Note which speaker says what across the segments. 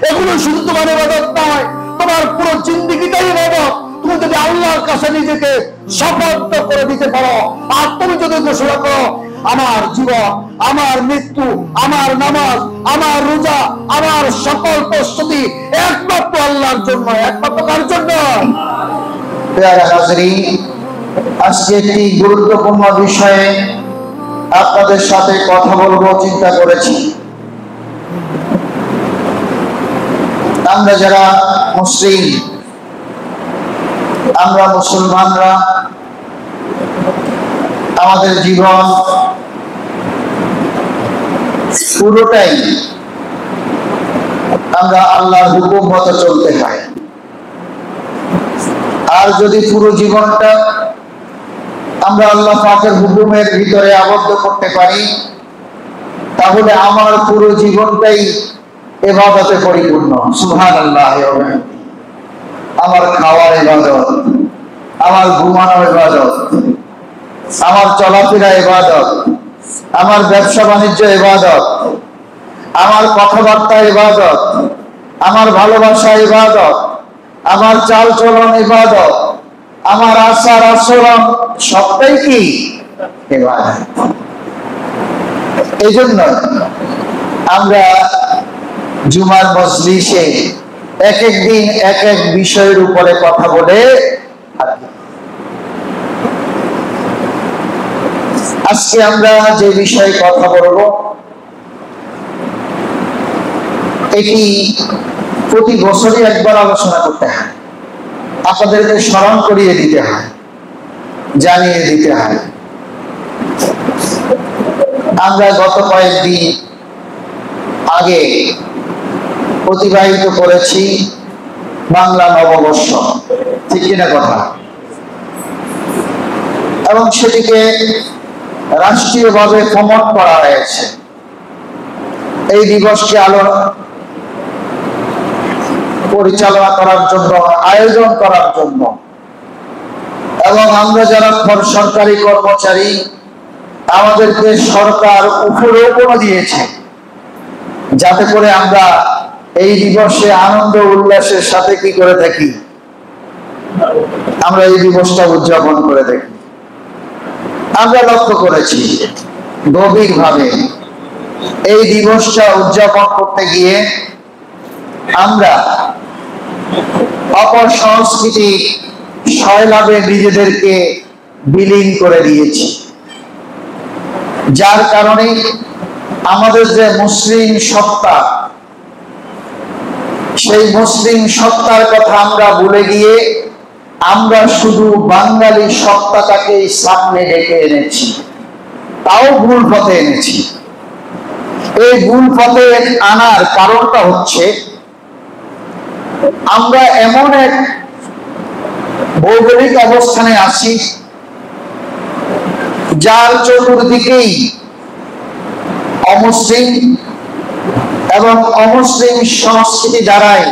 Speaker 1: এগুলো শুধু তোমার ইবাদত নয়, তোমার পুরো জিন্দেগিটাই ইবাদত। তুমি যদি আল্লাহর কাছে নিজেকে শপথ করে দিতে পারো, আর তুমি যদি ঘোষণা করো আমার জীবন, আমার মৃত্যু, আমার নামাজ, আমার রোজা, আমার সকল প্রস্তুতি একমাত্র আল্লাহর জন্য, একমাত্র কার জন্য?
Speaker 2: আজকে একটি গুরুত্বপূর্ণ বিষয়ে আপনাদের সাথে কথা বলবো চিন্তা করেছি। আমরা যারা মুসলিম, আমরা মুসলমানরা আমাদের জীবন পুরোটাই আমরা আল্লাহর হুকুম মতো চলতে হয়। আর যদি পুরো জীবনটা আমরা আল্লাহ পাকের হুকুমের ভিতরে আবদ্ধ করতে পারি, তাহলে আমার পুরো জীবনটাই ইবাদতে পরিপূর্ণ। সুবহানাল্লাহ। আমার খাওয়ার ইবাদত, আমার ঘুমানো ইবাদত, আমার চলাফেরা ইবাদত, আমার ব্যবসা বাণিজ্য ইবাদত, আমার কথাবার্তা ইবাদত, আমার ভালোবাসা ইবাদত, আমার চাল চলন ইবাদত, আমার আচার আচরণ সবটাই কি ইবাদত। এই জন্য আমরা জুমার মজলিসে এক এক দিন এক এক বিষয়ের উপরে কথা বলে থাকি। আজকে আমরা যে বিষয়ে কথা বলবো, এটি প্রতি বছরই একবার আলোচনা করতে হয়, আপনাদেরকে স্মরণ করিয়ে দিতে হয়, জানিয়ে দিতে হয়। আমরা গত কয়েকদিন আগে অতিবাহিত করেছি বাংলা নববর্ষ, ঠিক কিনা কথা? এবং সেটিকে রাষ্ট্রীয়ভাবে প্রমোট করা হয়েছে। এই দিবসকে পরিচালনা করার জন্য, আয়োজন করার জন্য, এবং আমরা যারা সরকারি কর্মচারী, আমাদেরকে সরকার উপরোপণ দিয়েছে যাতে করে আমরা এই দিবসে আনন্দ উল্লাসের সাথে কি করে থাকি, আমরা এই দিবসটা উদযাপন করে থাকি। আমরা লক্ষ্য করেছি গভীরভাবে এই দিবসটা উদযাপন করতে গিয়ে আমরা অপসংস্কৃতি শৈলাবে নিজেদেরকে বিলীন করে দিয়েছি, যার কারণে আমাদের যে মুসলিম সত্তা, সেই মুসলিম সত্তার কথা আমরা ভুলে গিয়ে আমরা শুধু বাঙালি সত্তাটাকে সামনে ডেকে এনেছি, তাও ভুল পথে এনেছি। এই ভুল পথে আনার কারণটা হচ্ছে আমরা এমন এক ভৌগোলিক অবস্থানে আছি যার চতুর্দিকেই অমুসলিম এবং অমুসলিম সংস্কৃতি দ্বারাই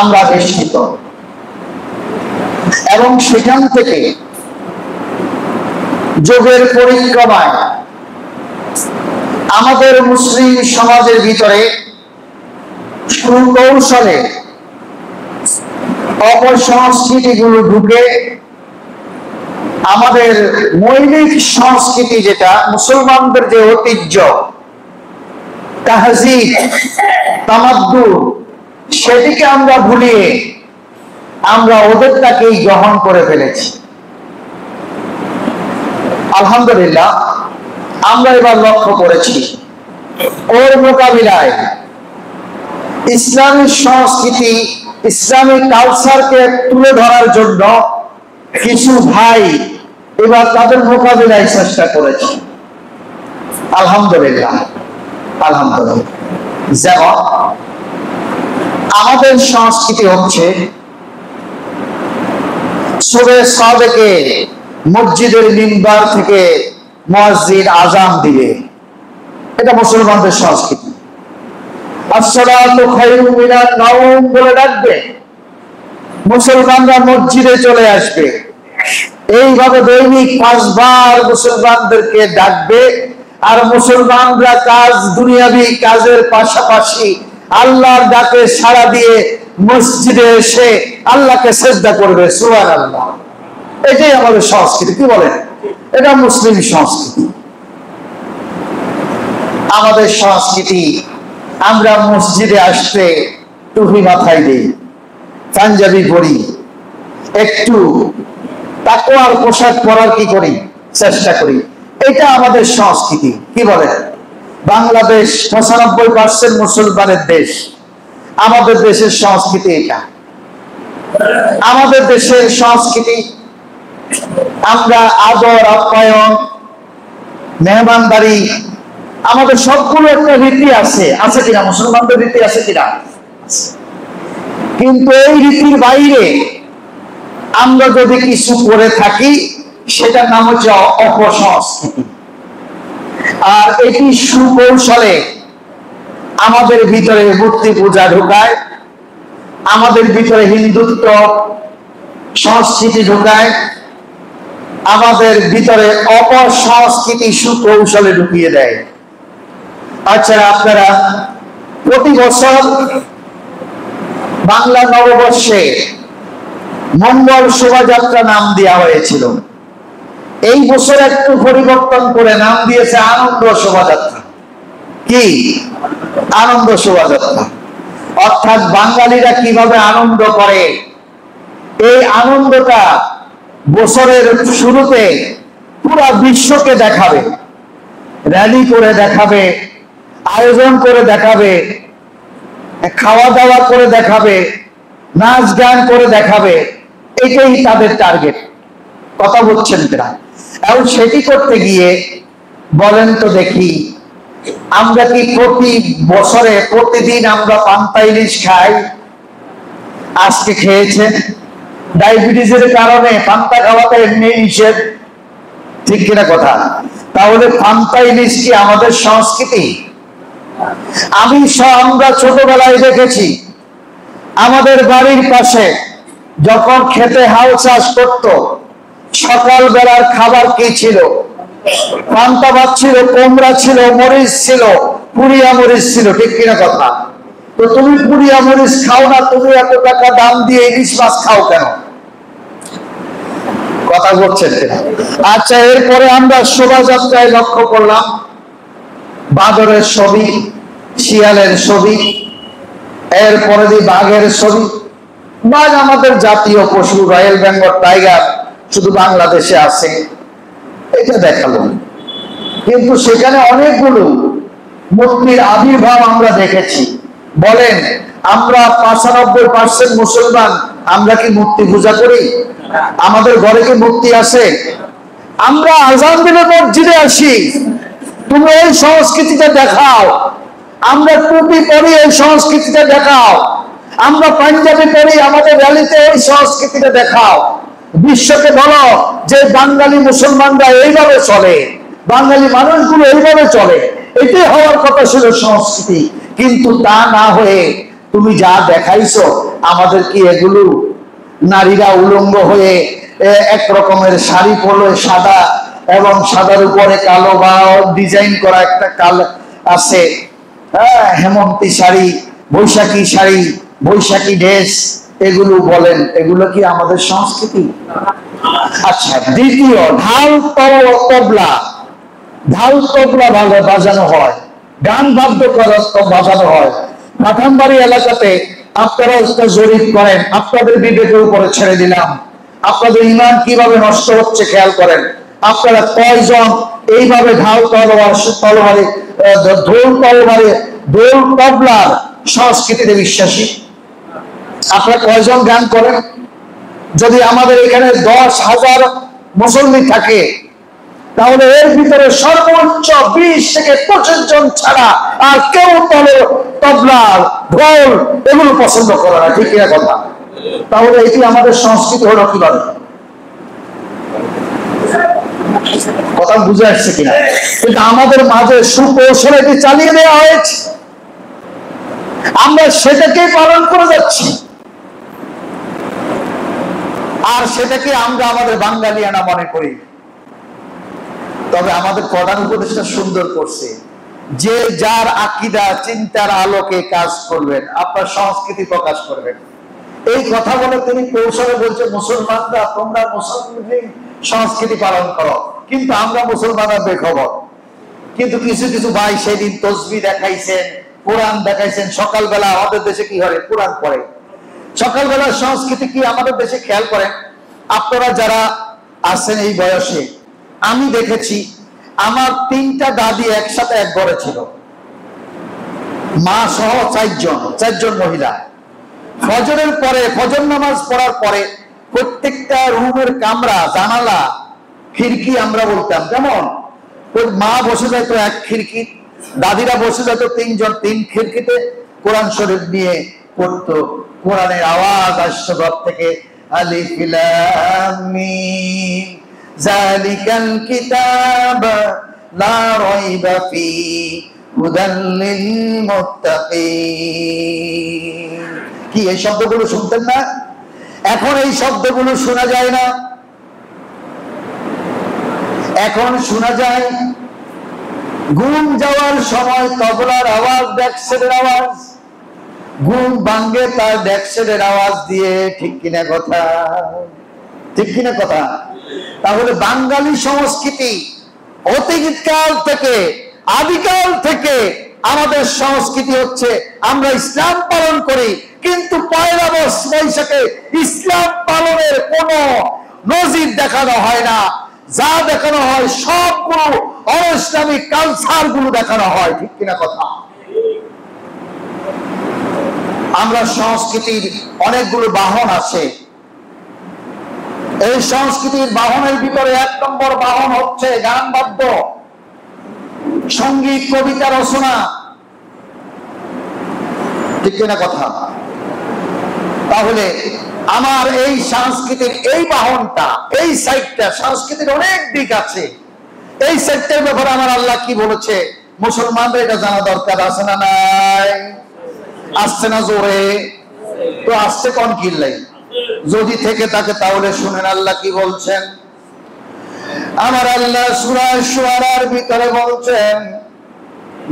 Speaker 2: আমরা বেষ্টিত, এবং সেখান থেকে যুগের পরিক্রমায় আমাদের মুসলিম সমাজের ভিতরে সুকৌশলে অপসংস্কৃতিগুলো ঢুকে আমাদের মৌলিক সংস্কৃতি, যেটা মুসলমানদের যে ঐতিহ্য, তাহজিব, তামাদ্দুন, সেটিকে আমরা ভুলিয়ে আমরা ওদেরটাকেই গ্রহণ করে ফেলেছি। আলহামদুলিল্লাহ, আমরা এবার লক্ষ্য করেছি ওর মোকাবিলায় ইসলামিক সংস্কৃতি, ইসলামিক কালচারকে তুলে ধরার জন্য কিছু ভাই এবার তাদের মোকাবিলায় চেষ্টা করেছে। আলহামদুলিল্লাহ, আলহামদুলিল্লাহ। যেমন আমাদের সংস্কৃতি হচ্ছে সুবে সাদেকে মসজিদের মিম্বার থেকে মুয়াজ্জিন আযান দিবে, এটা মুসলমানদের সংস্কৃতি। আসসালাতু খায়রুম মিনান নাওম বলে ডাকবে, মুসলমানরা মসজিদে চলে আসবে। এইভাবে দৈনিক 5 বার মুসলমানদেরকে ডাকবে, আর মুসলমানরা কাজ, দুনিয়াবি কাজের পাশাপাশি আল্লাহর ডাকে সাড়া দিয়ে মসজিদে এসে আল্লাহকে সেজদা করবে, সুবহানাল্লাহ। এটাই আমাদের সংস্কৃতি, কি বলেন? এটা মুসলিম সংস্কৃতি। আমাদের সংস্কৃতি, আমরা মসজিদে আসতে টুপি মাথায় দিই, পাঞ্জাবি পরি, একটু তাকওয়ার পোশাক পরার কি করি, চেষ্টা করি। এটা আমাদের সংস্কৃতি, কি বলেন? বাংলাদেশ ৯৫% মুসলমানের দেশ। আমাদের দেশের সংস্কৃতি এটা। আমাদের দেশের সংস্কৃতি, আমরা আদর আপ্যায়ন, মেহমানদারি, আমাদের সবগুলো একটা রীতি আছে, আছে কিনা? মুসলমানদের রীতি আছে কিনা? কিন্তু এই রীতির বাইরে আমরা যদি কিছু করে থাকি, সেটার নাম হচ্ছে অপসংস্কৃতি। আর এটি সুকৌশলে আমাদের ভিতরে মূর্তি পূজা ঢুকায়, আমাদের ভিতরে হিন্দুত্ব সংস্কৃতি ঢুকায়, আমাদের ভিতরে অপসংস্কৃতি সুকৌশলে ঢুকিয়ে দেয়। আচ্ছা, আপনারা প্রতি বছর বাংলা নববর্ষে মঙ্গল শোভাযাত্রা নাম দেওয়া হয়েছিল। এই বছর একটু পরিবর্তন করে নাম দিয়েছে আনন্দ শোভাযাত্রা। কি? আনন্দ শোভাযাত্রা। অর্থাৎ বাঙালিরা কিভাবে আনন্দ করে, এই আনন্দটা বছরের শুরুতে পুরা বিশ্বকে দেখাবে, র্যালি করে দেখাবে, আয়োজন করে দেখাবে, খাওয়া দাওয়া করে দেখাবে, নাচ গান করে দেখাবে। এটাই তাদের টার্গেট। কথা বলছেন কিনা? এবং সেটি করতে গিয়ে বলেন তো দেখি, আমরা কি প্রতি বছরে প্রতিদিন আমরা পান্তা ইলিশ খাই? আজকে খেয়েছেন, ডায়াবেটিসের কারণে পান্তা খাওয়াটা এমনি নিষেধ, ঠিক কিনা কথা? তাহলে পান্তা ইলিশ কি আমাদের সংস্কৃতি? আমরা ছোটবেলায় দেখেছি, আমাদের বাড়ির পাশে যখন খেতে হাল চাষ করত, সকাল বেলার খাবার কি ছিল? পান্তা ভাত ছিল, কুমড়া ছিল, মরিচ ছিল, পুরিয়া মরিচ ছিল, ঠিক কিনা কথা? তো তুমি পুরিয়া মরিচ খাও না, তুমি এত টাকা দাম দিয়ে ইলিশ মাছ খাও কেন? কথা বলছেন কিনা? আচ্ছা, এরপরে আমরা শোভাযাত্রায় লক্ষ্য করলাম বাদরের ছবি, শিয়ালের ছবি, এরপরে দিয়ে বাঘের ছবি। বাঘ আমাদের জাতীয় পশু, রয়্যাল বেঙ্গল টাইগার শুধু বাংলাদেশে আছে, এটা দেখালো। কিন্তু সেখানে অনেকগুলো মূর্তির আবির্ভাব আমরা দেখেছি। বলেন, আমরা ৯৫% মুসলমান, আমরা কি মূর্তি পূজা করি? আমাদের ঘরে কি মূর্তি আছে? আমরা আজান দিলে মসজিদে আসি, তুমি এই সংস্কৃতিটা দেখাও। আমরা টুপি পরি, এই সংস্কৃতিটা দেখাও। আমরা পাঞ্জাবি পরি, আমাদের র্যালিতে এই সংস্কৃতিটা দেখাও। বিশ্বকে বলো যে বাঙালি মুসলমানরা এইভাবে চলে, বাঙালি মানুষগুলো এইভাবে চলে। এটাই হওয়ার কথা ছিল সংস্কৃতি। কিন্তু তা না হয়ে তুমি যা দেখাইছো, আমাদের কি এগুলো? নারীরা উলঙ্গ হয়ে এক রকমের শাড়ি পরলে সাদা, এবং সাদার উপরে কালো বা ডিজাইন করা একটা কাল আছে, হেমন্তী শাড়ি, বৈশাখী শাড়ি, বৈশাখী ড্রেস, এগুলো বলেন, এগুলো কি আমাদের সংস্কৃতি? আচ্ছা, দ্বিতীয়, ঢাল তবলা। ঢাল তবলা বাজানো হয়, গান বাদ্য বাজানো হয়। পাঠানবাড়ি এলাকাতে আপনারা জরিপ করেন, আপনাদের বিবেকের উপরে ছেড়ে দিলাম। আপনাদের ইমান কিভাবে নষ্ট হচ্ছে খেয়াল করেন। আপনারা কয়জন এইভাবে ঢাল তলোয়ারে, ঢোল তলোয়ারে, ঢোল তবলার সংস্কৃতিতে বিশ্বাসী? আপনারা কয়জন গান করেন? যদি আমাদের এখানে 10,000 মুসল্লি থাকে, তাহলে এর ভিতরে সর্বোচ্চ 20 থেকে 25 জন ছাড়া আর কেউ তবলা, ঢোল এগুলো পছন্দ করে না, ঠিক কিনা কথা? তাহলে এটি আমাদের সংস্কৃতি হলো কিভাবে? কথা বুঝে আসছে কিনা? কিন্তু আমাদের মাঝে সুকৌশলে এটি চালিয়ে দেওয়া হয়েছে, আমরা সেটাকেই পালন করে যাচ্ছি। আর সেটাকে আমরা আমাদের বাঙালিয়ানা মনে করি। তবে আমাদের প্রধান উপদেষ্টা সুন্দর করছে,
Speaker 1: যে যার আকীদা চিন্তার আলোকে কাজ করবেন, আপনার সংস্কৃতি প্রকাশ করবেন। এই কথা বলে তিনি কৌশলে বলছে মুসলমানরা তোমরা মুসলিম সংস্কৃতি পালন করো, কিন্তু আমরা মুসলমানরা বেখবর। কিন্তু কিছু কিছু ভাই সেদিন তসবিহ দেখাইছেন, কোরআন দেখাইছেন। সকালবেলা আমাদের দেশে কি হয়, কোরআন পড়ে। সকালবেলার সংস্কৃতি কি আমাদের দেশে খেয়াল করেন আপনারা যারা আছেন এই বয়সে? আমি দেখেছি আমার 3টা দাদি একসাথে এক ঘরে ছিল, মা সহ 4জন মহিলা। ফজরের পরে, ফজর নামাজ পড়ার পরে প্রত্যেকটা রুমের কামরা, জানালা, খিড়কি আমরা বলতাম, যেমন মা বসে যেত এক খিড়কি, দাদিরা বসে যেত 3জন 3 খিড়কিতে, কোরআন শরীফ নিয়ে পড়তো। কোরআনের আওয়াজ আসছে ঘর থেকে, আলিফ লাম মিম যালিকাল কিতাব লা রাইবা ফি হুদাল লিল মুত্তাকিন। কি এই শব্দগুলো শুনতেন না? এখন এই শব্দগুলো শোনা যায় না। এখন শোনা যায় ঘুম যাওয়ার সময় তবলার আওয়াজ, ডেক্সের আওয়াজ, ঘুম ভাঙ্গে তার ডেক্সের আওয়াজ দিয়ে। ঠিক কিনা কথা? ঠিক কিনা কথা? তাহলে বাঙালি সংস্কৃতি অতীতকাল থেকে, আদিকাল থেকে আমাদের সংস্কৃতি হচ্ছে আমরা ইসলাম পালন করি, কিন্তু পয়লা বৈশাখে ইসলাম পালনের কোন নজির দেখানো হয় না। যা দেখানো হয় সবগুলো অইসলামিক কালচার গুলো দেখানো হয়। ঠিক কিনা কথা? আমরা সংস্কৃতির অনেকগুলো বাহন আছে। এই সংস্কৃতির বাহনের ভিতরে 1 নম্বর বাহন হচ্ছে গান বাদ্য, সঙ্গীত, কবিতা রচনা। ঠিক কিনা কথা? তাহলে আমার এই সংস্কৃতির এই বাহনটা, এই সাইডটা, সংস্কৃতির অনেক দিক আছে। এই সাইডটার ব্যাপারে আমার আল্লাহ কি বলেছে মুসলমানদের এটা জানা দরকার আছে না নাই? আসছে না জোরে? তো আসছে কোন কিল্লাই? যদি থেকে থাকে তাহলে শুনেন আল্লাহ কি বলছেন। আমার আল্লাহ সূরা শুআরার ভিতরে বলছেন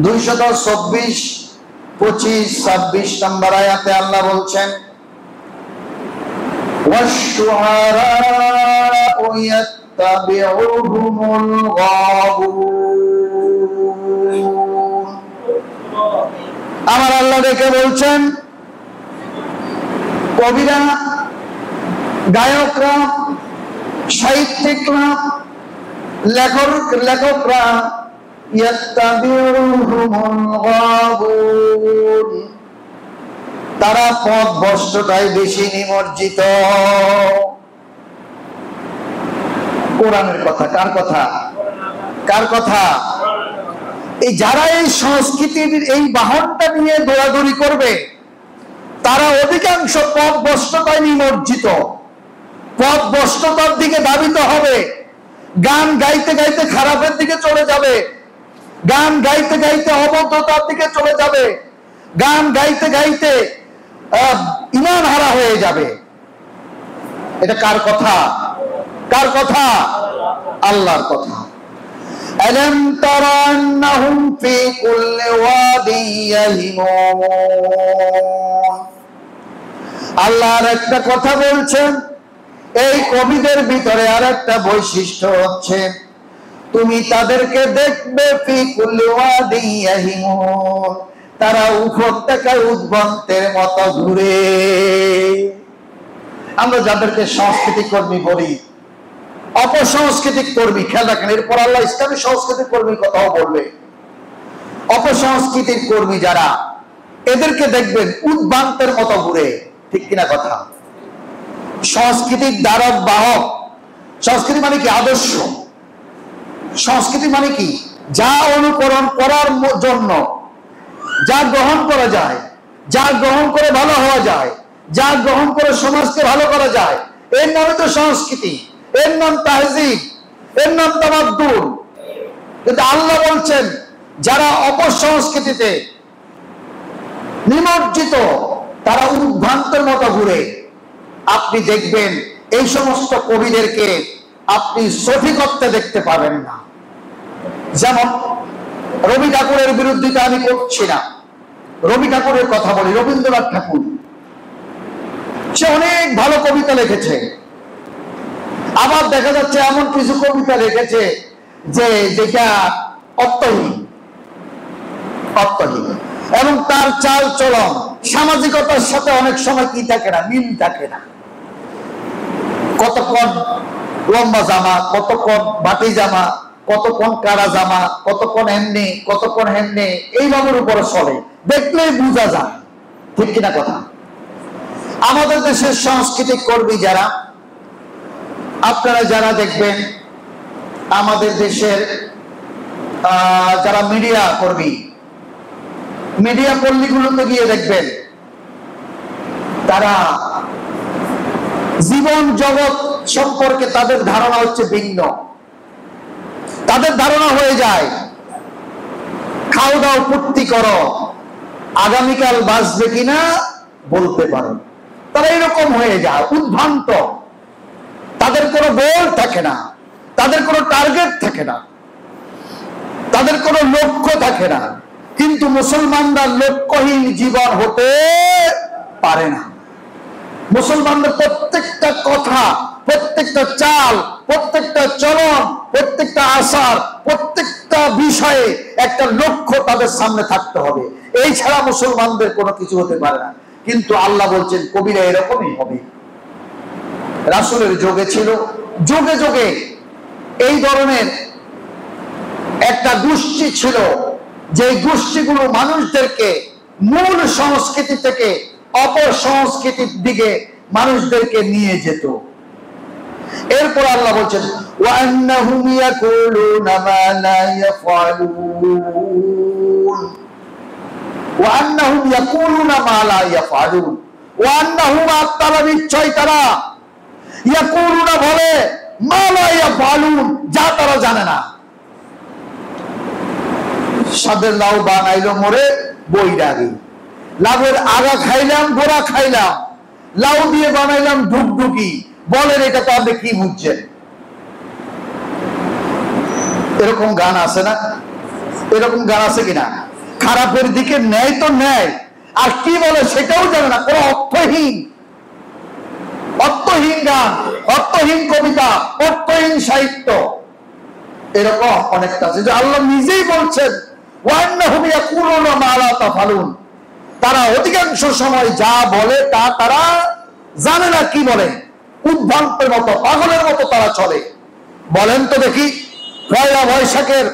Speaker 1: 224, 25, 26 নম্বর আয়াতে আল্লাহ বলছেন ওয়াশ-শুআরাউ ইয়াত্তাবিউহুমুল গাবুন। আমার আল্লাহ দেখে বলছেন কবিরা, গায়করা, সাহিত্যিকরা, লেখকরা ইয়াত্তাবিউহুমুল গাবুন, তারা পথভ্রষ্টতায় বেশি নিমজ্জিত। কোরআনের কথা। কার কথা? কার কথা? এই যারা এই সংস্কৃতির এই বাহনটা নিয়ে দৌড়াদৌড়ি করবে তারা অধিকাংশ পথভ্রষ্টতায় নিমজ্জিত, পথভ্রষ্টতার দিকে ধাবিত হবে। গান গাইতে গাইতে খারাপের দিকে চলে যাবে, গান গাইতে গাইতে অবদ্ধতার দিকে চলে যাবে, গান গাইতে গাইতে ঈমান হারা হয়ে যাবে। এটা কার কথা? কার কথা? আল্লাহর কথা। আলাম তারা আন্নাহুম ফি কুল্লি ওয়াদিন ইয়াহিমুন। আল্লাহর একটা কথা বলছেন, এই কবিদের ভিতরে আরেকটা বৈশিষ্ট্য হচ্ছে তুমি তাদেরকে দেখবে ফি কুল্লি ওয়াদিন ইয়াহিমুন, তারা উপত্যকার উদ্ভ্রান্তের মতো ঘুরে। আমরা যাদেরকে সংস্কৃতি কর্মী বলি, অপসংস্কৃতিক কর্মী, খেয়াল রাখেন এরপর আল্লাহ ইসলামী সংস্কৃতিক কর্মীর কথাও বলবে। অপসংস্কৃতির কর্মী যারা, এদেরকে দেখবেন উদ্ভ্রান্তের মতো ঘুরে। ঠিক কিনা কথা? সংস্কৃতির দ্বারক বাহক। সংস্কৃতি মানে কি? আদর্শ। সংস্কৃতি মানে কি? যা অনুকরণ করার জন্য, যা গ্রহণ করা যায়, যা গ্রহণ করে ভালো হওয়া যায়, যা গ্রহণ করে সমাজকে ভালো করা যায়, এর নামে তো সংস্কৃতি, এর নাম তাহজিব, এর নাম তামাদ্দুন। কিন্তু আল্লাহ বলছেন যারা অপসংস্কৃতিতে নিমজ্জিত তারা উদ্ভ্রান্তের মতো ঘুরে। আপনি দেখবেন এই সমস্ত কবিদেরকে আপনি সঠিকত্বে দেখতে পাবেন না। যেমন রবি ঠাকুরের বিরোধিতা আমি করছি না, রবি ঠাকুরের কথা বলি। রবীন্দ্রনাথ ঠাকুর সে অনেক ভালো কবিতা লিখেছে, আবার দেখা যাচ্ছে এমন কিছু কবিতা লিখেছে যেটা অর্থহীন এবং তার চাল চলন সামাজিকতার সাথে অনেক সময় কি থাকে না, মিল থাকে না। কতক্ষণ লম্বা জামা, কতক্ষণ বাটি জামা, কতক্ষণ কারা জামা, কতক্ষণ এমনি, কতক্ষণ হেমনি, এইভাবের উপরে চলে, দেখলেই বোঝা যায়। ঠিক কিনা কথা? আমাদের দেশের সাংস্কৃতিক কর্মী যারা, আপনারা যারা দেখবেন আমাদের দেশের যারা মিডিয়া কর্মী, মিডিয়া পল্লীগুলোতে গিয়ে দেখবেন তারা জীবন জগৎ সম্পর্কে তাদের ধারণা হচ্ছে ভিন্ন। তাদের ধারণা হয়ে যায় খাও দাও ফুর্তি করো, আগামীকাল বাঁচবে কিনা বলতে পারো। তারা এরকম হয়ে যায়, উদ্ভ্রান্ত। তাদের কোনো গোল থাকে না, তাদের কোনো টার্গেট থাকে না, তাদের কোনো লক্ষ্য থাকে না। কিন্তু মুসলমানরা লক্ষ্যহীন জীবন হতে পারে না। মুসলমানদের প্রত্যেকটা কথা, প্রত্যেকটা চাল, প্রত্যেকটা চলন, প্রত্যেকটা আচার, প্রত্যেকটা বিষয়ে একটা লক্ষ্য তাদের সামনে থাকতে হবে। এই ছাড়া মুসলমানদের কোনো কিছু হতে পারে না। কিন্তু আল্লাহ বলছেন কবিরা এরকমই হবে। রাসূলের যুগে ছিল, যুগে যুগে এই ধরনের একটা গোষ্ঠী ছিল, যে গোষ্ঠীগুলো মানুষদেরকে মূল সংস্কৃতি থেকে অপর সংস্কৃতির দিকে মানুষদেরকে নিয়ে যেত। এরপর আল্লাহ বলছেন ওয়ান্নাহুম ইয়াকুলুনা মা লা ইয়াফআলুন, ওয়ান্নাহুম ইয়াকুলুনা মা লা ইয়াফআলুন, ওয়ান্নাহুম আত্তারা নিশ্চয় তারা, ইয়াকুলুনা বলে, মা লা ইয়াফআলুন যা তারা জানে না। সাদের লাউ বানাইলো মোরে বৈরাগী, লাউয়ের আগা খাইলাম, গোড়া খাইলাম, লাউ দিয়ে বানাইলাম ঢুকঢুকি, বলেন এটা তো আপনি কি বুঝছেন? এরকম গান আছে না? এরকম গান আছে কিনা? খারাপের দিকে নেয় তো নেয়, আর কি বলে সেটাও জানে না। কোনো অর্থহীন গান, অর্থহীন কবিতা, অর্থহীন সাহিত্য, এরকম অনেকটা আছে। যে আল্লাহ নিজেই বলছেন ওয়ান্নাহুম ইয়াকুলুনা মা লা তাফআলুন, তারা অধিকাংশ সময় যা বলে তা তারা জানে না কি বলে। উদ্ভ্রান্তের মতো, পাগলের মতো তারা চলে। বলেন তো দেখি, পয়লা বৈশাখের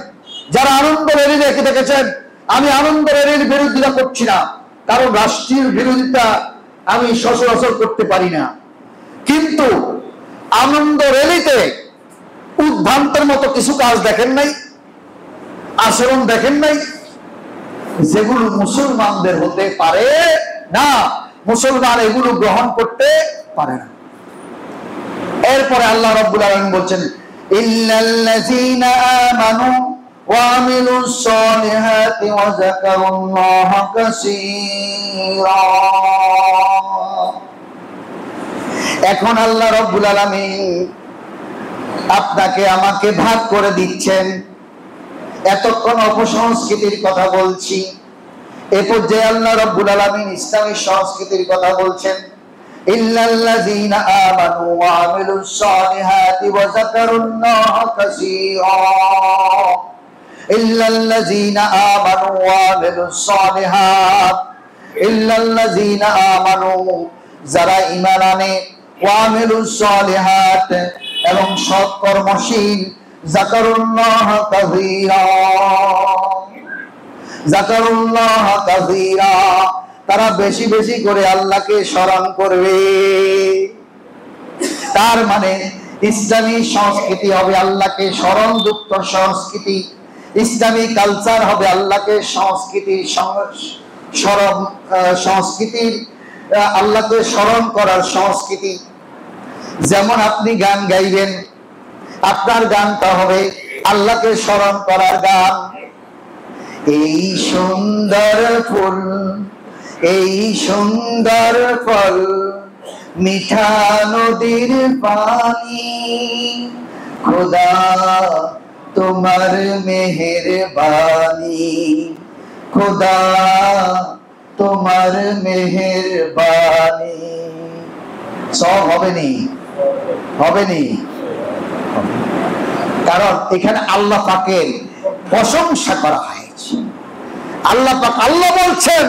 Speaker 1: যারা আনন্দ র্যালি দেখেছেন, আমি আনন্দ র্যালির বিরোধিতা করছি না, কারণ রাষ্ট্রীয় বিরোধিতা আমি সচরাচর করতে পারি না। কিন্তু আনন্দ র্যালিতে উদ্ভ্রান্তের মতো কিছু কাজ দেখেন নাই, আচরণ দেখেন নাই, যেগুলো মুসলমানদের হতে পারে না। মুসলমান এগুলো গ্রহণ করতে পারে না। এরপরে আল্লাহ রাব্বুল আলামিন বলছেন ইল্লাল্লাযীনা আমানু ওয়া আমিলুস সলিহাতি ওয়া যাকারুল্লাহা কাসীরা। এখন আল্লাহ রাব্বুল আলামিন আপনাকে আমাকে ভাগ করে দিচ্ছেন। এতক্ষণ অপসংস্কৃতির কথা বলছি, এ পর্যায়ে আল্লাহ রাব্বুল আলামিন ইসলামী সংস্কৃতির কথা বলছেন। ইল্লাল্লাযীনা আমানু ওয়া আমিলুস সলিহাতি ওয়া যাকারুল্লাহা কাসীরা। ইল্লাল্লাযীনা আমানু ওয়া আমিলুস সলিহাত, ইল্লাল্লাযীনা আমানু যারা ঈমান আনে, ওয়া আমিলুস সলিহাত এবং সৎ কর্মশীল, যাকারুল্লাহা কাসীরা, যাকারুল্লাহা কাসীরা, তারা বেশি বেশি করে আল্লাহকে স্মরণ করবে। তার মানে ইসলামী সংস্কৃতি হবে আল্লাহকে স্মরণযুক্ত সংস্কৃতি, ইসলামী কালচার হবে আল্লাহকে সংস্কৃতির আল্লাহকে স্মরণ করার সংস্কৃতি। যেমন আপনি গান গাইবেন, আপনার গানটা হবে আল্লাহকে স্মরণ করার গান। এই সুন্দর ফুল, এই সুন্দর ফল, মিঠা নদীর পানি, খোদা
Speaker 2: তোমার মেহেরবানি, খোদা তোমার মেহেরবানি। সব হবেনি, হবেনি, কারণ এখানে আল্লাহ পাকের প্রশংসা করা হয়েছে। আল্লাহ পাক আল্লাহ বলছেন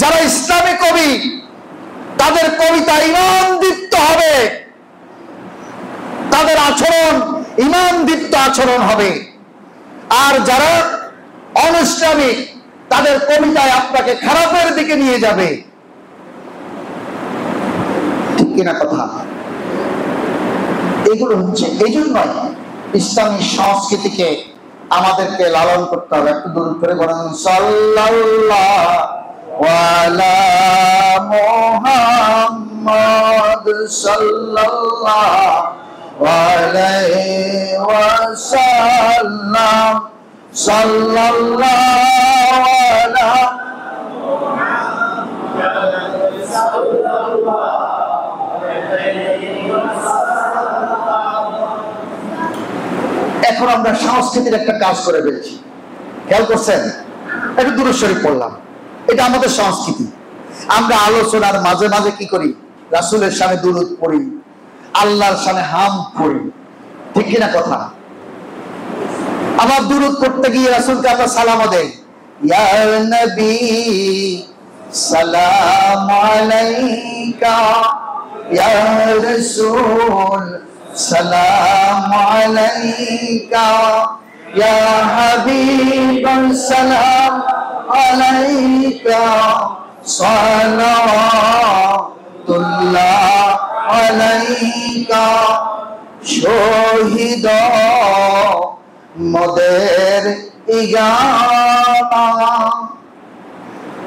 Speaker 2: যারা ইসলামী কবি তাদের কবিতা ঈমানদীপ্ত হবে, তাদের আচরণ ঈমানদীপ্ত আচরণ হবে। আর যারা অনিসলামিক তাদের কবিতায় আপনাকে খারাপের দিকে নিয়ে যাবে। ঠিক কিনা কথা? এগুলো হচ্ছে এই জন্যই ইসলামী সংস্কৃতিকে আমাদেরকে লালন করতে হবে। একটু দূর করে বলেন সাল্লাল্লাহু আলা মুহাম্মদ সাল্লাল্লাহু আলাইহি ওয়াসাল্লাম, সাল্লাল্লাহু আলা এখন আমরা সংস্কৃতির একটা কাজ করে ফেলছি, খেয়াল করছেন? একটু দুরূদ শরীফ পড়লাম, এটা আমাদের সংস্কৃতি। আমরা আলোচনার মাঝে মাঝে কি করি? রাসূলের শানে দুরূদ পড়ি, আল্লাহর শানে হাম পড়ি, ঠিক কিনা কথা? আবার দুরূদ পড়তে গিয়ে রাসূলকে আমরা সালামও দেই, ইয়া নবী সালাম আলাইকা, ইয়া রাসূল সালাম আলাইকা, ইয়া হাবিব সালাম আলাইকা, সালাতুল্লাহ আলাইকা। শহীদ মোদের ইগামা,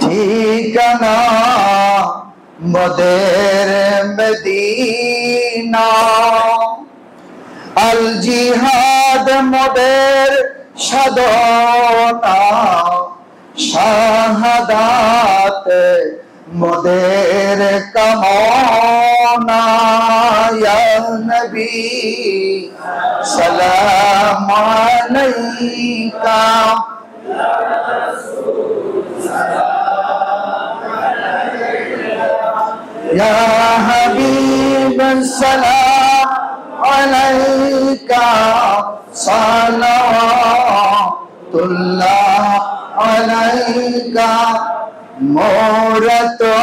Speaker 2: ঠিকানা মোদের মদিনা, আল জিহাদ মোদের সাধনা, শাহাদাত মোদের কামনা। ইয়া নবী সালাম আলাইকা, ইয়া হাবিব সালাম আলাইকা, সালাতুল্লাহ আলাইকা। মোরা তো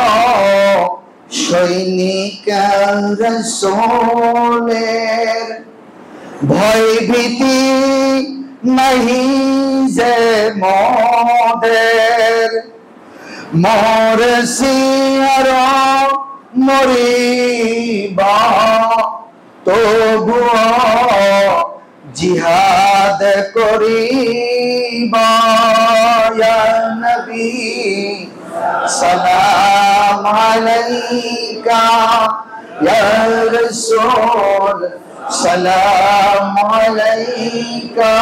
Speaker 2: সৈনিক রাসূলের, ভয় ভীতি নাহি যে মোদের, মরছি আর মরিবা তবুও জিহাদ করিবা। ইয়া নবী সালাম আলাইকা, ইয়া রাসূল সালাম আলাইকা,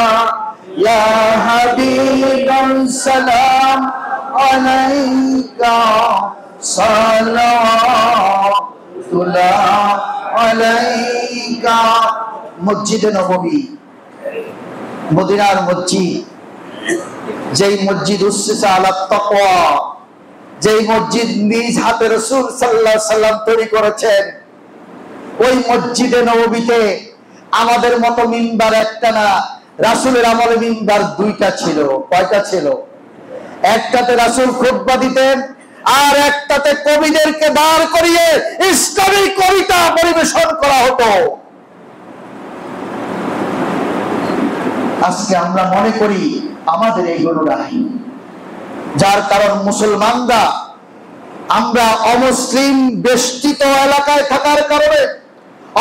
Speaker 2: ইয়া হাবিব সালাম আলাইকা, সালাতুল্লাহ আলাইকা। মসজিদে নববী, মদিনার মসজিদ, যেই মসজিদ উসসিসা আলা তাকওয়া, যেই মসজিদ নিজ হাতে রাসূল সাল্লাল্লাহু আলাইহি সাল্লাম তৈরি করেছেন, ওই মসজিদে নববীতে আমাদের মতো মিম্বার একটা না, রাসূলের আমলে মিম্বার দুইটা ছিল। কয়টা ছিল? একটাতে রাসূল খুতবা দিতেন, আর একটাতে কবিদেরকে দাঁড় করিয়ে ইসলামী কবিতা পরিবেশন করা হতো। আজকে আমরা মনে করি আমাদের এইগুলো নাই, যার কারণ মুসলমানরা আমরা অমুসলিম বেষ্টিত এলাকায় থাকার কারণে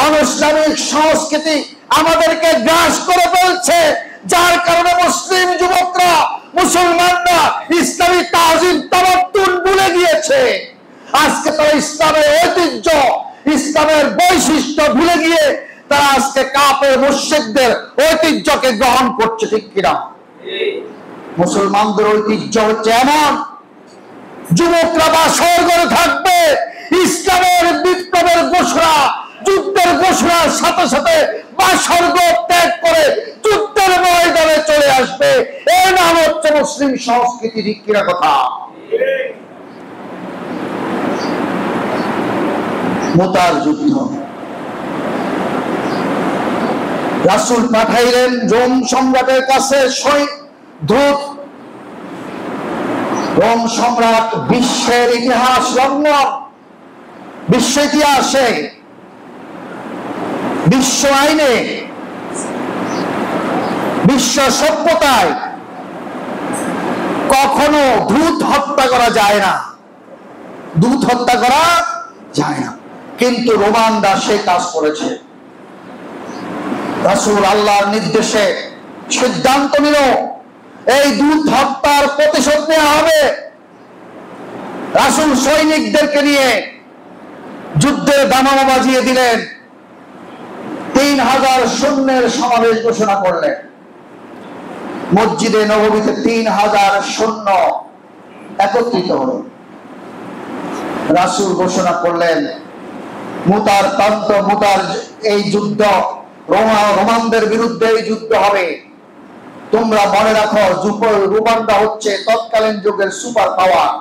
Speaker 2: অনিসলামিক সংস্কৃতি আমাদেরকে গ্রাস করে ফেলছে, যার কারণে মুসলিম যুবকরা, মুসলমানরা ইসলামী তাজিম তামাদ্দুন ভুলে গিয়েছে। আজকে তারা ইসলামের ঐতিহ্য, ইসলামের বৈশিষ্ট্য ভুলে গিয়ে তারা আজকে কাফের মুশরিকদের ঐতিহ্যকে গ্রহণ করছে, ঠিক কিনা? মুসলমানদের ঐতিহ্য হচ্ছে এমন, যুবকরা বাসর ঘরে থাকবে, ইসলামের বিপ্লবের ঘোষণা, যুদ্ধের ঘোষণার সাথে সাথে বাসর ঘর ত্যাগ করে
Speaker 1: মুসলিম সংস্কৃতি, ঠিক কিনা কথা? মুতার যুদ্ধ রাসূল পাঠাইলেন রোম সম্রাটের কাছে দূত। রোম সম্রাট বিশ্বের ইতিহাস বিশ্ব ইতিহাসে, বিশ্ব আইনে, বিশ্ব সভ্যতায় কখনো দূত হত্যা করা যায় না, দূত হত্যা করা যায় না। কিন্তু রোমানরা সে কাজ করেছে। রাসূল আল্লাহর নির্দেশে সিদ্ধান্ত নিল এই দূত হত্যার প্রতিশোধ নেওয়া হবে। রাসূল সৈনিকদেরকে নিয়ে যুদ্ধের দামামা বাজিয়ে দিলেন। 3000 সৈন্যের সমাবেশ ঘোষণা করলেন। মসজিদে নববীতে 3000 সৈন্য একত্রিত হল। রাসূল ঘোষণা করলেন মুতার তন্ত্র, মুতার এই যুদ্ধ, রোমানদের বিরুদ্ধে এই যুদ্ধ হবে। তোমরা মনে রাখো, রোমানরা হচ্ছে তৎকালীন যুগের সুপার পাওয়ার,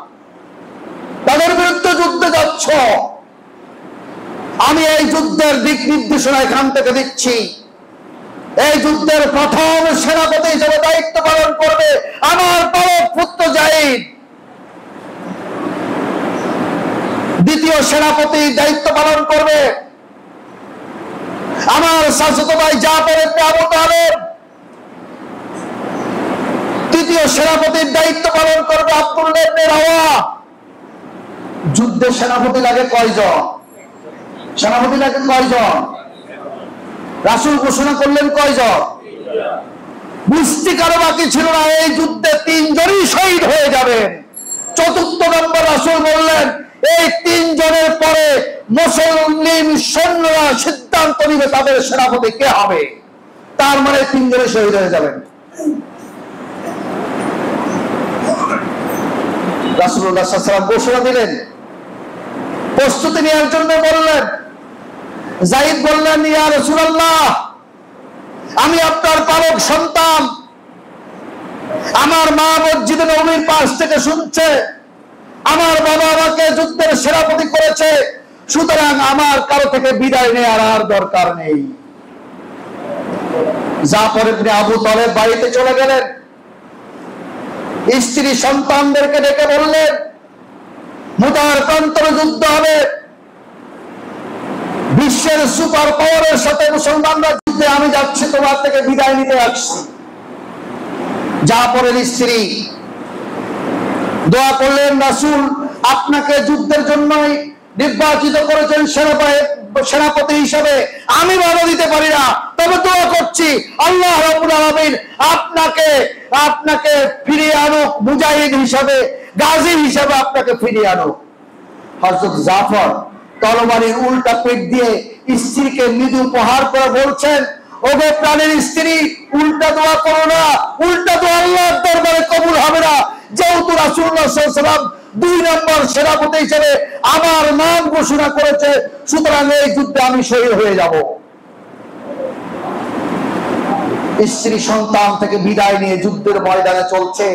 Speaker 1: তাদের বিরুদ্ধে যুদ্ধে যাচ্ছ। আমি এই যুদ্ধের দিক নির্দেশনা এখান থেকে দিচ্ছি। এই যুদ্ধের প্রথম সেনাপতি হিসেবে দায়িত্ব পালন করবে আমার পালক পুত্র যায়েদ। দ্বিতীয় সেনাপতি দায়িত্ব পালন করবে আমার চাচাতো ভাই জাফর ইবনে আবু তালেব। তৃতীয় সেনাপতির দায়িত্ব পালন করবে আব্দুল্লাহ ইবনে রাওয়াহা। যুদ্ধে সেনাপতি লাগে কয়জন? সেনাপতি লাগে কয়জন? রাসূল ঘোষণা করলেন কয়জন? বুঝতে কারো বাকি ছিল না, এই যুদ্ধে 3 জনই শহীদ হয়ে যাবেন। চতুর্থ নম্বর রাসূল বললেন এই 3 জনের পরে মুসলিম সৈন্যরা সিদ্ধান্ত নিবে তাদের সেনাপতি কে হবে। তার মানে 3 জনই শহীদ হয়ে যাবেন। রাসূলুল্লাহ সাল্লাল্লাহু আলাইহি ওয়াসাল্লাম ঘোষণা দিলেন, প্রস্তুতি নেওয়ার জন্য বললেন। যায়েদ বললেন ইয়া রাসূলুল্লাহ, আমি আপনার পালক সন্তান, আমার মা মসজিদে নববীর পাশ থেকে শুনছে, আমার বাবা আমাকে যুদ্ধের সেনাপতি করেছে, সুতরাং আমার কারো থেকে বিদায় নেওয়ার আর দরকার নেই। জাফর ইবনে আবু তালেব বাড়িতে চলে গেলেন। স্ত্রী সন্তানদেরকে ডেকে বললেন মুতার তন্ত্র যুদ্ধ হবে, বিশ্বের সুপার পাওয়ারের সাথে মুসলমানরা যুদ্ধে, আমি যাচ্ছি, তোমার থেকে বিদায় নিতে আসছি। জাফরের স্ত্রী দোয়া করলেন, রাসূল আপনাকে যুদ্ধের জন্যই নির্বাচিত করেছেন সেনাপতি হিসেবে, আমি বাধা দিতে পারি না, তবে দোয়া করছি আল্লাহ রাব্বুল আলামিন আপনাকে ফিরিয়ে আনুক, মুজাহিদ হিসেবে, গাজী হিসেবে আপনাকে ফিরিয়ে আনুক। হযরত জাফর তরবারির উল্টা পিঠ দিয়ে স্ত্রীকে মৃদু প্রহার করে বলছেন, ওগো প্রাণের স্ত্রী, উল্টা দোয়া করো না, উল্টা দোয়া আল্লাহর দরবারে কবুল হবে না। যেহেতু রাসূলুল্লাহ সাল্লাল্লাহু আলাইহি ওয়াসাল্লাম 2 নম্বর সেনাপতি হিসেবে আমার নাম ঘোষণা করেছে, সুতরাং এই যুদ্ধে আমি শহীদ হয়ে যাব। স্ত্রী সন্তান থেকে বিদায় নিয়ে যুদ্ধের ময়দানে চলছে।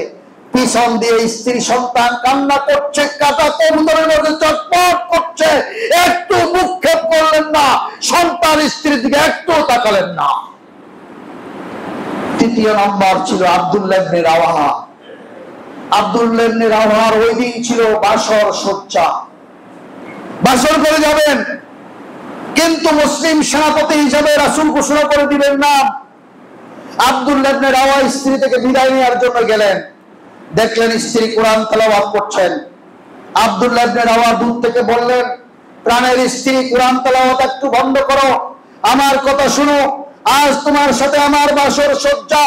Speaker 1: পিছন দিয়ে স্ত্রী সন্তান কান্না করছে, কাটা কবুতরের মধ্যে চটপট করছে, একটু মুখক্ষেপ করলেন না, সন্তান স্ত্রীর দিকে একটু তাকালেন না। তৃতীয় নম্বর ছিল আব্দুল্লাহ ইবনে রাওয়াহা। আব্দুল্লাহ ইবনে রাওয়াহার ওই দিন ছিল বাসর সজ্জা, বাসর করে যাবেন, কিন্তু মুসলিম সেনাপতি হিসেবে রাসূল ঘোষণা করে দিলেন না। আব্দুল্লাহ ইবনে রাওয়াহা স্ত্রী থেকে বিদায় নেওয়ার জন্য গেলেন, দেখলেন স্ত্রী কোরআন তেলাওয়াত করছেন। আব্দুল্লাহ ইবনে রাওয়াহা দূর থেকে বললেন, প্রাণের স্ত্রী, কোরআন তেলাওয়াত একটু বন্ধ করো, আমার কথা শুনো, আজ তোমার সাথে আমার বাসর সজ্জা,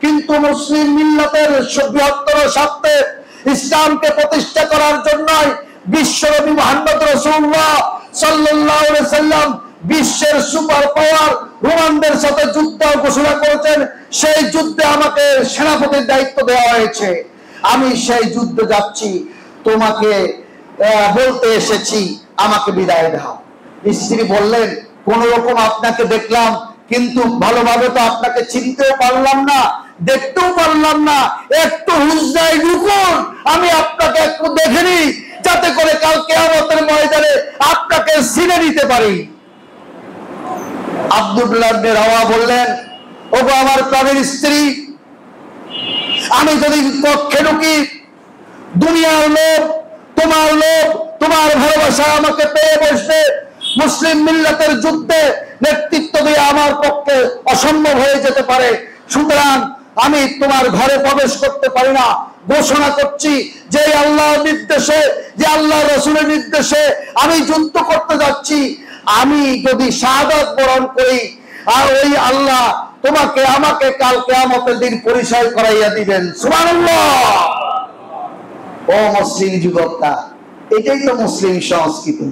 Speaker 1: কিন্তু মুসলিম মিল্লাতের বৃহত্তর স্বার্থে ইসলামকে প্রতিষ্ঠা করার জন্যই বিশ্বনবী মুহাম্মদ রাসূলুল্লাহ সাল্লাল্লাহু আলাইহি ওয়াসাল্লাম বিশ্বের সুপার পাওয়ার রোমানদের সাথে যুদ্ধ ঘোষণা করেছেন। সেই যুদ্ধে আমাকে সেনাপতির দায়িত্ব দেওয়া হয়েছে, আমি সেই যুদ্ধে যাচ্ছি, তোমাকে বলতে এসেছি, আমাকে বিদায় দাও। স্ত্রী বললেন, কোন রকম আপনাকে দেখলাম, কিন্তু ভালোভাবে তো আপনাকে চিনতেও পারলাম না, দেখতেও পারলাম না, একটু হুজরায় ঢুকুন, আমি আপনাকে একটু দেখে নিই, যাতে করে কাল কিয়ামতের ময়দানে আপনাকে চিনে নিতে পারি। আব্দুল্লাহ ইবনে রাওয়া বললেন, ওগো আমার প্রাণের স্ত্রী, আমি যদি কক্ষে ঢুকি, দুনিয়ার লোক, তোমার লোক, তোমার ভালোবাসা আমাকে পেয়ে বসবে, মুসলিম মিল্লাতের যুদ্ধে নেতৃত্ব দিয়ে আমার পক্ষে অসম্ভব হয়ে যেতে পারে, সুতরাং আমি তোমার ঘরে প্রবেশ করতে পারি না। ঘোষণা করছি, যে আল্লাহর নির্দেশে, যে আল্লাহ রাসূলের নির্দেশে আমি যুদ্ধ করতে যাচ্ছি, আমি যদি শাহাদাত বরণ করি, আর ওই আল্লাহ তোমাকে আমাকে কাল কিয়ামতের দিন পরিচয় করাইয়া দিবেন। সুবহানাল্লাহ। ও মুসলিম যুবকরা, এটাই তো মুসলিম সংস্কৃতি,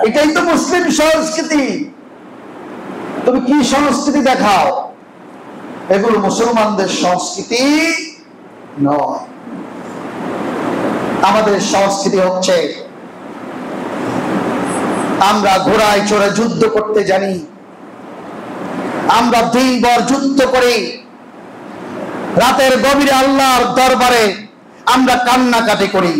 Speaker 1: এটাই তো মুসলিম সংস্কৃতি। তুমি কি সংস্কৃতি দেখাও? এগুলো মুসলমানদের সংস্কৃতি নয়। আমাদের সংস্কৃতি হচ্ছে আমরা ঘোড়ায় চড়ে যুদ্ধ করতে জানি, আমরা দিনভর যুদ্ধ করি, রাতের গভীরে আল্লাহর দরবারে আমরা কান্নাকাটি করি।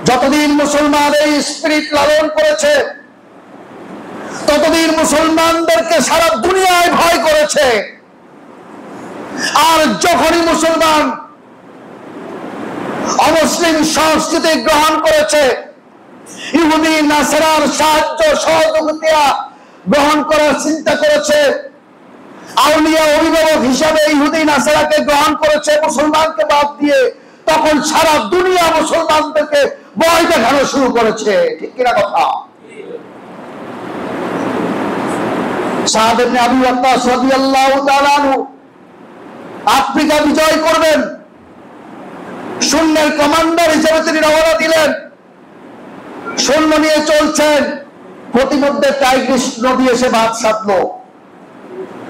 Speaker 1: যতদিন মুসলমান এই স্পিরিট লালন করেছে, ততদিন মুসলমানদেরকে সারা দুনিয়ায় ভয় করেছে। আর যখনই মুসলমান অমুসলিম সংস্কৃতি গ্রহণ করেছে, ইহুদি নাসারার সাহায্য সহযোগিতা গ্রহণ করার চিন্তা করেছে, আউলিয়া অভিভাবক হিসাবে ইহুদি নাসারাকে গ্রহণ করেছে মুসলমানকে বাদ দিয়ে, তখন সারা দুনিয়া মুসলমানদেরকে ভয় দেখানো শুরু করেছে। ঠিক কিনা কথা? সাদ ইবনে আবু ওয়াক্কাস রাদিয়াল্লাহু তাআলা আনহু আফ্রিকা বিজয় করবেন, সৈন্যের কমান্ডার হিসেবে তিনি রওনা দিলেন। সৈন্য নিয়ে চলছেন, প্রতিমধ্যে টাইগ্রিস নদী এসে বাদ সাধলো,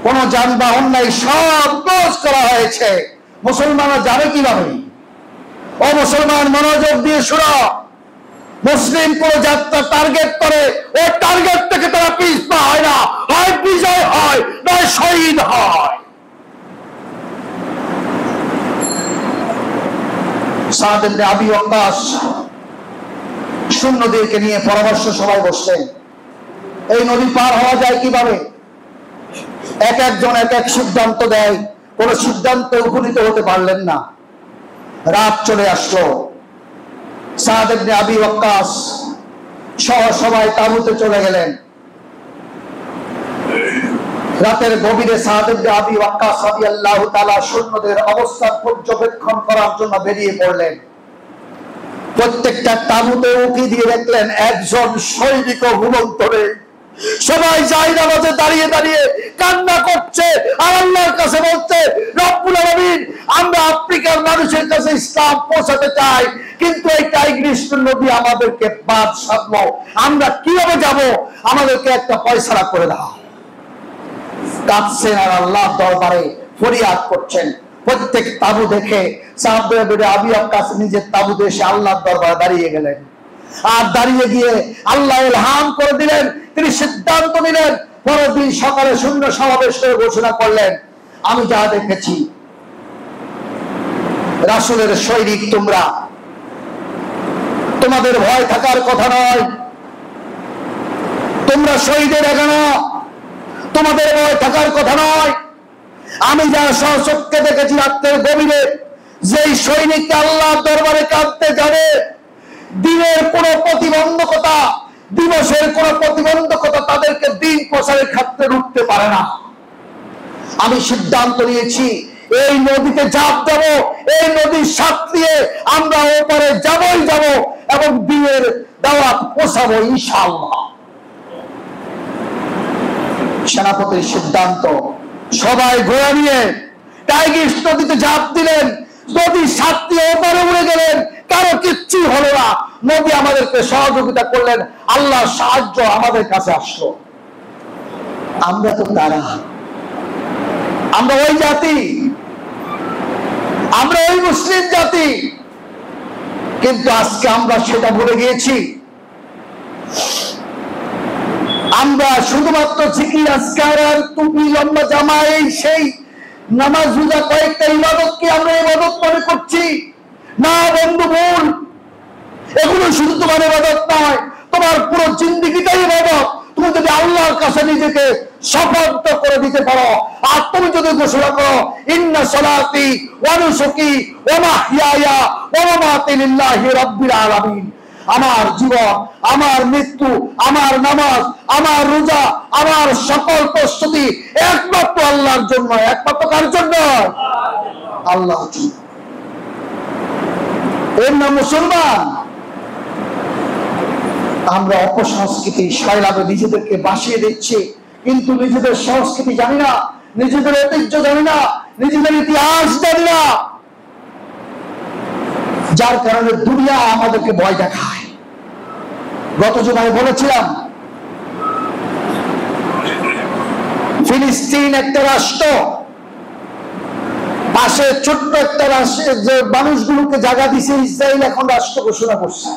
Speaker 1: কোন যানবাহন নাই, সব ক্লোজ করা হয়েছে। মুসলমানরা যাবে কিভাবে? ও মুসলমান, মনোযোগ দিয়ে শোনো, মুসলিম কোন যাত্রা টার্গেট করে, ওই টার্গেট থেকে তারা পিছপা হয় না, হয় বিজয় হয়, নয় শহীদ হয়। সাদ ইবনে আবি ওয়াক্কাস সৈন্যদেরকে নিয়ে পরামর্শ সভায় বসলেন, এই নদী পার হওয়া যায় কিভাবে? এক একজন এক এক সিদ্ধান্ত দেয়, কোন সিদ্ধান্তে উপনীত হতে পারলেন না। রাত চলে আসলো, সাদ ইবনে আবি ওয়াক্কাস সহ সবাই তাঁবুতে চলে গেলেন। রাতের গভীরে সাদ ইবনে আবি ওয়াক্কাস রাদিয়াল্লাহু তাআলা সৈন্যদের অবস্থান পর্যবেক্ষণ করার জন্য বেরিয়ে পড়লেন। প্রত্যেকটা তাঁবুতে উঁকি দিয়ে দেখলেন একজন সৈনিক ঘুমন্ত নেই। সবাই জায়নামাজে দাঁড়িয়ে দাঁড়িয়ে কান্না করছে আর আল্লাহর কাছে বলছে, রব্বুল আলামিন, আমরা আফ্রিকার মানুষের কাছে ইসলাম পৌঁছাতে চাই, কিন্তু এই টাইগ্রিস নদী আমাদেরকে বাদ সাধলো, আমরা কিভাবে যাব? আমাদেরকে একটা ফয়সালা করে দাও। কাঁদছেন আর আল্লাহর দরবারে ফরিয়াদ করছেন। প্রত্যেক তাবু দেখে সাদ ইবনে আবি ওয়াক্কাস নিজের তাবুতে এসে আল্লাহর দরবারে দাঁড়িয়ে গেলেন। আর দাঁড়িয়ে গিয়ে আল্লাহ ইলহাম করে দিলেন, তিনি সিদ্ধান্ত নিলেন, পরের দিন সকালে শূন্য সমাবেশ করে ঘোষণা করলেন, আমি যা দেখেছি, রাসূলের সৈনিক তোমরা, তোমাদের ভয় থাকার কথা নয়, তোমরা শহীদের এখানে, তোমাদের ভয় থাকার কথা নয়। আমি যা সচক্ষে দেখেছি রাতের গভীরে, যেই সৈনিককে আল্লাহর দরবারে কাঁদতে জানে, দিনের কোন প্রতিবন্ধকতা, দিবসের কোন প্রতিবন্ধকতা তাদেরকে দিন প্রচারের ক্ষেত্রে রুখতে পারে না। আমি সিদ্ধান্ত নিয়েছি, এই নদীতে ঝাঁপ দেব, এই নদীর সাথ দিয়ে আমরা ওপারে যাবই যাব এবং দিনের দাওয়াত পৌঁছাবো ইনশাআল্লাহ। সেনাপতির সিদ্ধান্ত, সবাই ঘোড়া নিয়ে টাইগ্রিস নদীতে ঝাঁপ দিলেন, নদীর সাথ দিয়ে ওপারে উড়ে গেলেন, কারো কিচ্ছু হলো না। নবী আমাদেরকে সহযোগিতা করলেন, আল্লাহর সাহায্য আমাদের কাছে আসলো। আমরা তো তারা, আমরা ওই জাতি, আমরা ওই মুসলিম জাতি, কিন্তু আজকে আমরা সেটা ভুলে গিয়েছি। আমরা শুধুমাত্র জিকির আজকার আর টুপি লম্বা জামা, এই সেই নামাজ রোজা কয়েকটা ইবাদতকে আমরা ইবাদত মনে করছি। না বন্ধু, ভুল। এগুলো শুধু তোমার ইবাদত নয়, তোমার পুরো জিন্দেগিটাই ইবাদত। তুমি যদি আল্লাহর কাছে নিজেকে সমর্পিত করে দিতে পারো, আর তুমি যদি ঘোষণা করো ইন্না সালাতি ওয়া নুসুকি ওয়া মাহইয়ায়া ওয়া মামাতি লিল্লাহি রাব্বিল আলামিন, আমার জীবন, আমার মৃত্যু, আমার নামাজ, আমার রোজা, আমার সকল প্রস্তুতি একমাত্র আল্লাহর জন্য। একমাত্র কার জন্য? আল্লাহর জন্য। এর নাম মুসলমান। আমরা অপসংস্কৃতি শৈলাবে নিজেদেরকে বাসিয়ে দিচ্ছি, কিন্তু নিজেদের সংস্কৃতি জানি না, নিজেদের ঐতিহ্য জানি না, নিজেদের ইতিহাস জানি না, যার কারণে দুনিয়া আমাদেরকে ভয় দেখায়। গত জুমায় বলেছিলাম, ফিলিস্তিন একটা রাষ্ট্র, পাশে ছোট্ট একটা রাষ্ট্রের যে মানুষগুলোকে জায়গা দিছে ইসরায়েল এখন রাষ্ট্র ঘোষণা করছে।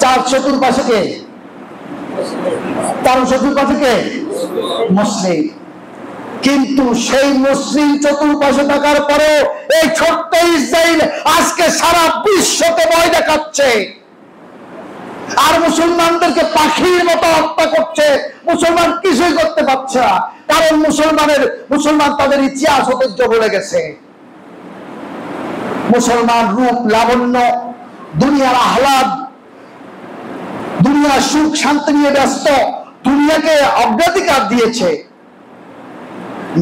Speaker 1: চার চতুর্পাশে কে? তার চতুর্পাশে কে? মুসলিম। কিন্তু সেই মুসলিম চতুর্পাশে থাকার পরেও এই ছোট্ট ইসরায়েল আজকে সারা বিশ্বকে ভয় দেখাচ্ছে, আর মুসলমানদেরকে পাখির মতো হত্যা করছে। মুসলমান কিছুই করতে পারছে না, কারণ মুসলমান তাদের ইতিহাস ঐতিহ্য ভুলে গেছে। মুসলমান রূপ লাবণ্য, দুনিয়ার আহ্লাদ, দুনিয়ার সুখ শান্তি নিয়ে ব্যস্ত, দুনিয়াকে অগ্রাধিকার দিয়েছে।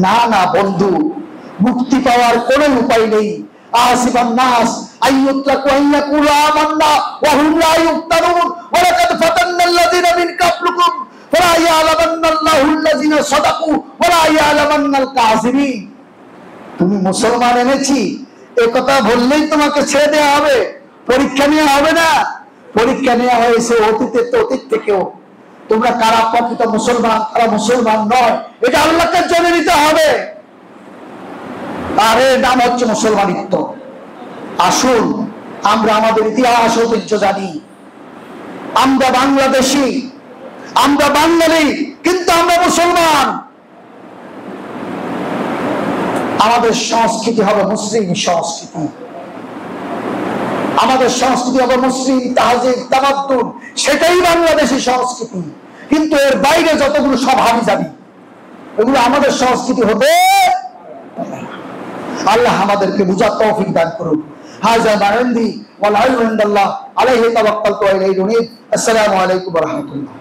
Speaker 1: না না বন্ধু, মুক্তি পাওয়ার কোনো উপায় নেই। আসিবান নাস আইয়ুতরাকু আইয়াকুলু আমান্না ওয়া হুম লা ইফতানুন ওয়া লাকাদ ফাতান্নাল্লাযিনা মিন ক্বাবলিকুম ফালা ইয়ালামান্নাল্লাহুল্লাযিনা সাদাকু ওয়া লা ইয়ালামান্নাল কাযিবিন। তুমি মুসলমান এনেছি এই কথা বললেই তোমাকে ছেড়ে দেওয়া হবে? পরীক্ষা নেওয়া হবে না? পরীক্ষা নেওয়া হয়েছে অতীত থেকেও। তোমরা কারা প্রকৃত মুসলমান, কারা মুসলমান নয়, এটা আল্লাহকে জেনে নিতে হবে। আর এর নাম হচ্ছে মুসলমানিত্ব। আসুন আমরা আমাদের ইতিহাস ঐতিহ্য জানি। আমরা বাংলাদেশি, আমরা বাঙালি, কিন্তু আমরা মুসলমান। আমাদের সংস্কৃতি হবে মুসলিম সংস্কৃতি, আমাদের সংস্কৃতি হবে মুসলিম তাহজিব তামাদ্দুন, সেটাই বাংলাদেশি সংস্কৃতি। কিন্তু এর বাইরে যতগুলো সব হাবিজাবি, এগুলো আমাদের সংস্কৃতি হতে। আল্লাহ আমাদেরকে বুঝার তৌফিক দান করুন। হাযা মা ইনদি ওয়া লা ইলাহা ইল্লাল্লাহ আলাইহি তাওয়াক্কালতু ওয়া ইলাইহি উনীব। আসসালামু আলাইকুম ওয়া রাহমাতুল্লাহ।